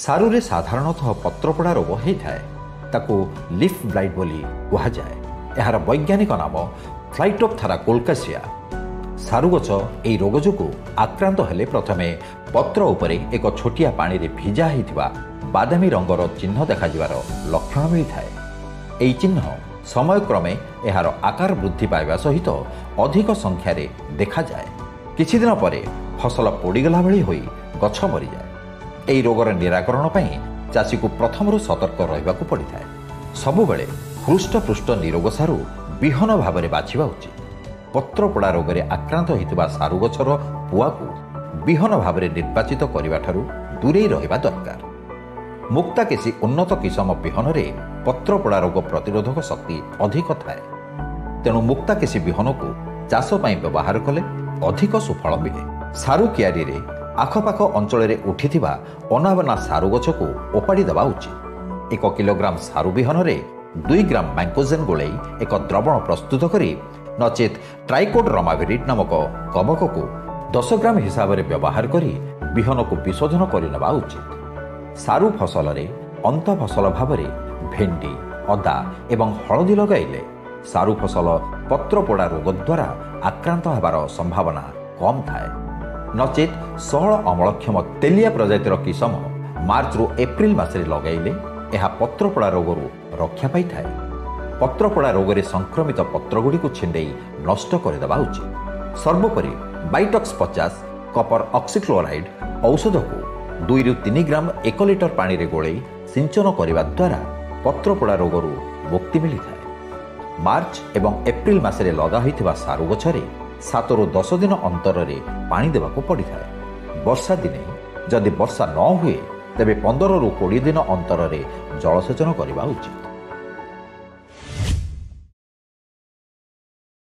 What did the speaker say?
सारुरे साधारणतः पत्रपोड़ा रोग होता है ताकू लीफ ब्लाइट बोली कहुए। यार वैज्ञानिक नाम फ्लाइटोप्थेरा कोलकासिया। सारु गछ यह रोग जो आक्रांत हेले प्रथमे पत्र उपरे एक छोटिया पानी रे भिजा होइथिबा बादामी रंगर चिन्ह देखाଯିबार लक्षण मिलता है। यह चिन्ह समय क्रमे यार आकार वृद्धि पाइबा सहित अधिक संख्यार देखा जाए। किछि दिन परे फसल पोड़ीगला भली होई गछ मरी जाए। यही रोगर निराकरण पई चाषी को प्रथम सतर्क रहिबाकु पड़िଥାଏ। सबुबेले हृष्टपृष्ट निरोग सारु विहन भाव में बाछिबा उचित। पत्रपोड़ा रोग में आक्रांत होइतिबा सारु गछर पुआ को विहन भाव में निर्वाचित करने ठारू दूरे रहिबा दरकार। मुक्ताकेशी उन्नत किसम विहन रे पत्रपोड़ा रोग प्रतिरोधक शक्ति अधिक थाए। तेणु मुक्ताकेशी विहन को चाष पई व्यवहार कले अधिक सुफल मिले। सारु कियारी रे आखपाख अंचल में उठिथिबा अनाबना सारु गछ को ओपाड़ी देवा उचित। 1 किलोग्राम सारु विहन रे 2 ग्राम मैंकोजेन गोलई एक द्रवण प्रस्तुत करी नचेत ट्राइकोड रमाविरिड नामक कवक को 10 ग्राम हिसाब से व्यवहार करी विहन को विशोधन करनेबा उचित। सारु फसल रे अंत फसल भाव में भेंडी अदा एवं हलदी लगाइले सारु फसल पत्रपोड़ा रोग द्वारा आक्रांत होबार संभावना कम थाए। नचेत सहल अमलक्षम तेलिया प्रजातिर किसम मार्च रु एप्रिल मासरे लगाइले यह पत्रपोड़ा रोगरू रक्षा पाई थाए। पत्रपोड़ा रोग में संक्रमित पत्रगुड़ी को छिंडे नष्ट करदेवा उचित। सर्वोपरि बाइटक्स 50 कपर ऑक्सीक्लोराइड औषध को 2 ରୁ 3 ग्राम 1 लिटर पानी रे गोले सिंचन करने द्वारा पत्रपोड़ा रोगरू मुक्ति मिली थाए। मार्च एवं एप्रिल मासरे लगा होइथिबा सारु गछरे 7 ରୁ 10 दिन अंतर रे पानी देवाको पड़ी थाए। वर्षा दिने जदि वर्षा न हुए तेबे 15 ରୁ 20 दिन अंतर रे जलसेचन करबा उचित।